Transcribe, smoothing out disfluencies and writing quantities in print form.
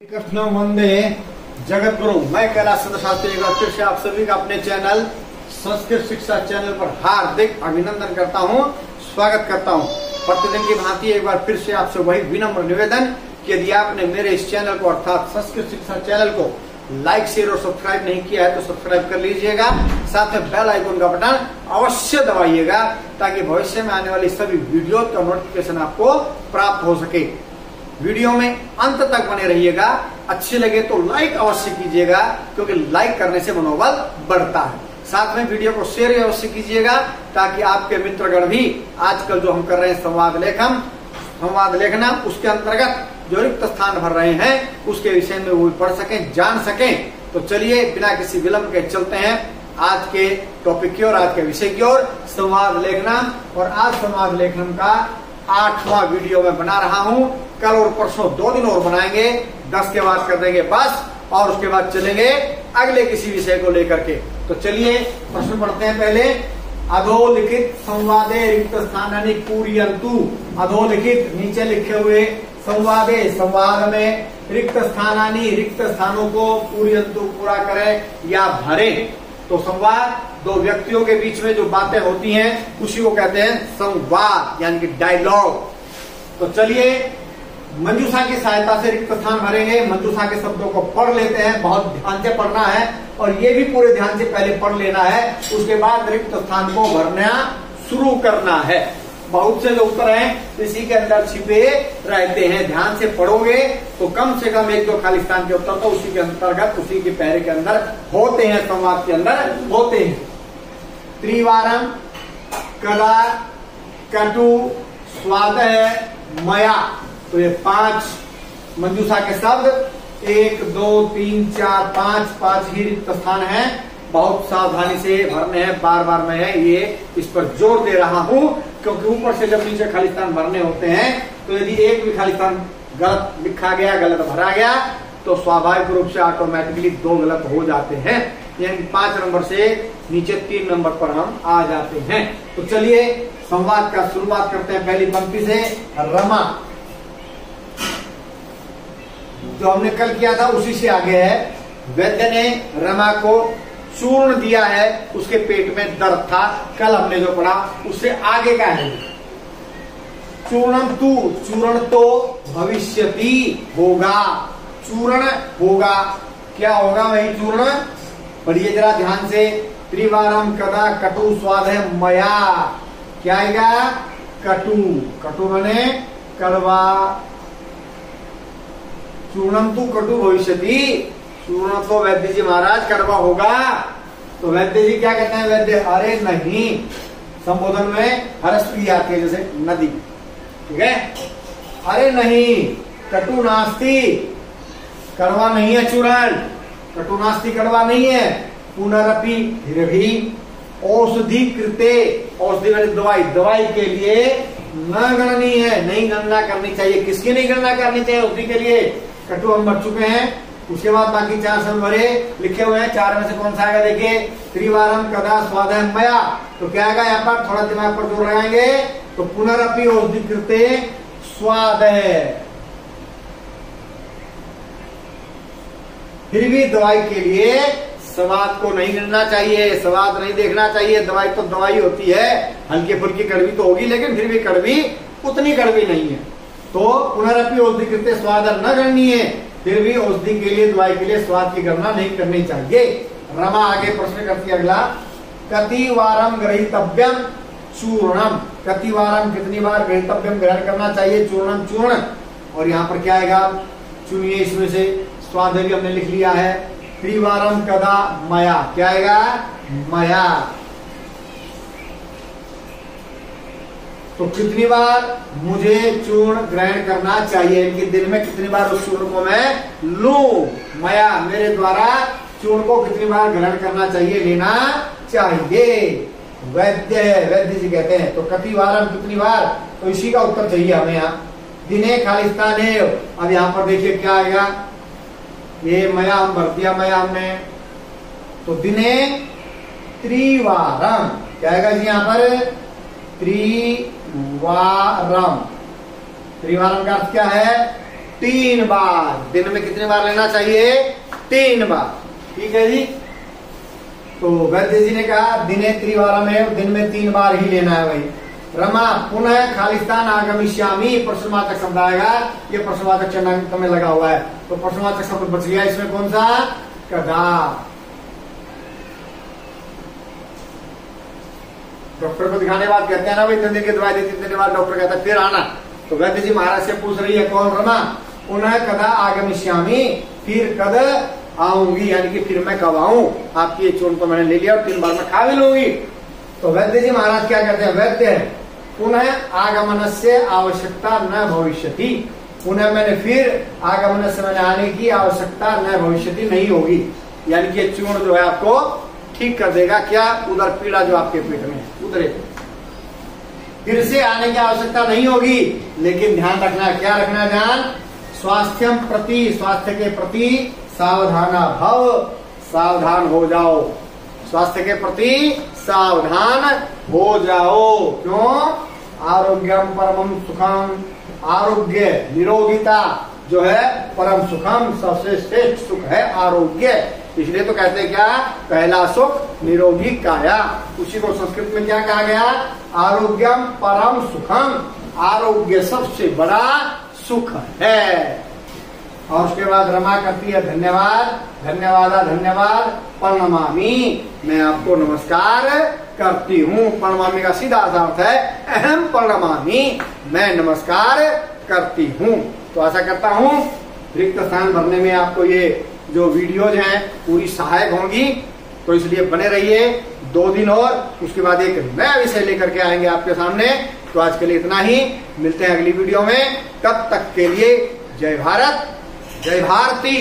कृष्ण वंदे जगत गुरु। मैं कैलाश चंद्र शास्त्री एक बार फिर से आप सभी का अपने चैनल संस्कृत शिक्षा चैनल पर हार्दिक अभिनंदन करता हूं, स्वागत करता हूं। प्रतिदिन की भांति एक बार फिर से आपसे वही विनम्र निवेदन कि यदि आपने मेरे इस चैनल को अर्थात संस्कृत शिक्षा चैनल को लाइक शेयर और सब्सक्राइब नहीं किया है तो सब्सक्राइब कर लीजिएगा। साथ में बेल आइकन का बटन अवश्य दबाइएगा ताकि भविष्य में आने वाली सभी वीडियो का नोटिफिकेशन आपको प्राप्त हो सके। वीडियो में अंत तक बने रहिएगा। अच्छी लगे तो लाइक अवश्य कीजिएगा क्योंकि लाइक करने से मनोबल बढ़ता है। साथ में वीडियो को शेयर अवश्य कीजिएगा ताकि आपके मित्रगण भी आजकल जो हम कर रहे हैं संवाद लेखना उसके अंतर्गत जो रिक्त स्थान भर रहे हैं उसके विषय में वो पढ़ सकें, जान सकें। तो चलिए बिना किसी विलंब के चलते हैं आज के टॉपिक की ओर, आज के विषय की ओर, संवाद लेखना। और आज संवाद लेखन का 8वां वीडियो में बना रहा हूं। कल और परसों 2 दिन और बनाएंगे, 10 के बाद कर देंगे बस, और उसके बाद चलेंगे अगले किसी विषय को लेकर के। तो चलिए प्रश्न पढ़ते हैं पहले। अधोलिखित संवादे रिक्त स्थानानि पूरयन्तु। अधोलिखित नीचे लिखे हुए संवादे संवाद में रिक्त स्थानानि रिक्त स्थानों को पूरयन्तु पूरा करें या भरे। तो संवाद दो व्यक्तियों के बीच में जो बातें होती हैं उसी को कहते हैं संवाद यानी कि डायलॉग। तो चलिए मंजूषा की सहायता से रिक्त स्थान भरेंगे। मंजूषा के शब्दों को पढ़ लेते हैं, बहुत ध्यान से पढ़ना है और ये भी पूरे ध्यान से पहले पढ़ लेना है, उसके बाद रिक्त स्थान को भरना शुरू करना है। बहुत से जो उत्तर हैं इसी के अंदर छिपे रहते हैं। ध्यान से पढ़ोगे तो कम से कम 1-2 खाली स्थान के उत्तर तो उसी के अंतर्गत उसी के पैरे के अंदर होते हैं, संवाद के अंदर होते हैं। त्रिवारम कदा कटु स्वाद मया। तो ये 5 मंजूषा के शब्द 1 2 3 4 5 ही रिक्त स्थान है। बहुत सावधानी से भरने हैं, बार बार मैं ये इस पर जोर दे रहा हूं क्योंकि ऊपर से जब नीचे खाली स्थान भरने होते हैं तो यदि एक भी खाली स्थान गलत लिखा गया, गलत भरा गया तो स्वाभाविक रूप से ऑटोमेटिकली 2 गलत हो जाते हैं। यानी 5 नंबर से नीचे 3 नंबर पर हम आ जाते हैं। तो चलिए संवाद का शुरुआत करते हैं पहली पंक्ति से। रमा जो हमने कल किया था उसी से आगे है। वैद्य ने रमा को चूर्ण दिया है, उसके पेट में दर्द था। कल हमने जो पढ़ा उससे आगे का है। चूर्णम तू, चूर्ण तो भविष्यति होगा, चूर्ण होगा। क्या होगा वही चूर्ण? पढ़िए जरा ध्यान से। त्रिवारम कदा कटु स्वाद है मया। क्या आएगा? कटु। कटु माने कड़वा। चूर्णम तू कटु भविष्यति। चूर्ण तो वैद्य जी महाराज कड़वा होगा। तो वैद्य जी क्या कहते हैं? वैद्य अरे नहीं, संबोधन में हर्ष की आती है जैसे नदी, ठीक है। अरे नहीं, कटु नास्ति, कड़वा नहीं है चूर्ण। कटु नास्ति, कड़वा नहीं है। पुनरपि फिर भी औषधि कृते, औषधि वाली दवाई, दवाई के लिए न गणनी है, नहीं गणना करनी चाहिए। किसकी नहीं गणना करनी चाहिए? औषधि के लिए। कटु हम भर चुके हैं। उसके बाद बाकी 4 शब्द भरे लिखे हुए हैं। 4 में से कौन सा आएगा? देखिए, त्रिवारम कदा स्वाद मया। तो क्या आएगा? यहाँ पर थोड़ा दिमाग पर जोर लगाएंगे तो पुनरपि औषधि कृते स्वाद है। फिर भी दवाई के लिए स्वाद को नहीं गिनना चाहिए, स्वाद नहीं देखना चाहिए। दवाई तो दवाई होती है, हल्की फुल्की कड़वी तो होगी लेकिन फिर भी कड़वी उतनी कड़वी नहीं है। तो पुनरपि औषधि कृते स्वाद न गणनी है, फिर भी औषधि के लिए, दवाई के लिए स्वाद की गणना नहीं करनी चाहिए। रमा आगे प्रश्न करती है अगला। कतिवारम ग्रहीतव्यम चूर्णम। कतिवारम कितनी बार ग्रहीतव्यम ग्रहण करना चाहिए? चूर्णम चूर्ण। और यहाँ पर क्या आएगा? चुनिए इसमें से। स्वाद भी हमने लिख लिया है। त्रिवारम कदा मया। क्या आएगा? मया। तो कितनी बार मुझे चूर्ण ग्रहण करना चाहिए? इनके दिन में कितनी बार उस चूर्ण को मैं लूं? मया मेरे द्वारा चूर्ण को कितनी बार ग्रहण करना चाहिए, लेना चाहिए? वैद्य है, वैद्य जी कहते हैं। तो कतिवारम कितनी बार? तो इसी का उत्तर चाहिए हमें। यहाँ दिने खाली स्थान है। अब यहाँ पर देखिए क्या आएगा? ये मया हम भर दिया, मया हमने। तो दिने त्रिवारम। क्या आएगा जी यहाँ पर? त्रिवारम। त्रिवारम का अर्थ क्या है? 3 बार। दिन में कितनी बार लेना चाहिए? 3 बार। ठीक है जी। तो वैद्य जी ने कहा दिने त्रिवारम है, दिन में 3 बार ही लेना है भाई। रमा पुनः खालिस्तान आगमिष्यामि, प्रश्नवाचक शब्द आएगा, ये प्रश्नवाचक चिन्ह में लगा हुआ है, तो प्रश्नवाचक शब्द बच गया इसमें कौन सा? कदा। डॉक्टर को दिखाने के बाद कहते हैं ना भाई 3 दिन की दवाई दी, 3 दिन के बाद डॉक्टर कहता है फिर आना। तो वैद्य जी महाराज से पूछ रही है कौन? रमा पुनः कदा आगमिष्यामि, फिर कद आऊंगी, यानी कि फिर मैं कब आऊं? आपकी ये चूर्ण तो मैंने ले लिया और 3 बार में खा भी लूंगी। तो वैद्य जी महाराज क्या कहते हैं? वैद्य पुनः आगमन से आवश्यकता न भविष्यति, पुनः मैंने फिर आगमन से मैंने आने की आवश्यकता न भविष्यति नहीं होगी, यानी कि ये चूर्ण जो है आपको ठीक कर देगा। क्या? उधर पीड़ा जो आपके पेट में है उधर फिर से आने की आवश्यकता नहीं होगी। लेकिन ध्यान रखना, क्या रखना ध्यान? स्वास्थ्यम प्रति, स्वास्थ्य के प्रति सावधाना भव, सावधान हो जाओ, स्वास्थ्य के प्रति सावधान हो जाओ। क्यों? आरोग्यम परमम सुखम, आरोग्य निरोगिता जो है परम सुखम, सबसे श्रेष्ठ सुख है आरोग्य। इसलिए तो कहते हैं क्या? पहला सुख निरोगी काया। उसी को संस्कृत में क्या कहा गया? आरोग्यम परम सुखम, आरोग्य सबसे बड़ा सुख है। और उसके बाद रमा करती है धन्यवाद, धन्यवादा धन्यवाद, प्रणमामि, मैं आपको नमस्कार करती हूँ। प्रणमामि का सीधा अर्थ है अहम प्रणमामि, मैं नमस्कार करती हूँ। तो आशा करता हूँ रिक्त स्थान भरने में आपको ये जो वीडियोज हैं पूरी सहायक होंगी, तो इसलिए बने रहिए। 2 दिन और उसके बाद एक नया विषय लेकर के आएंगे आपके सामने। तो आज के लिए इतना ही, मिलते हैं अगली वीडियो में। तब तक के लिए जय भारत, जय भारती।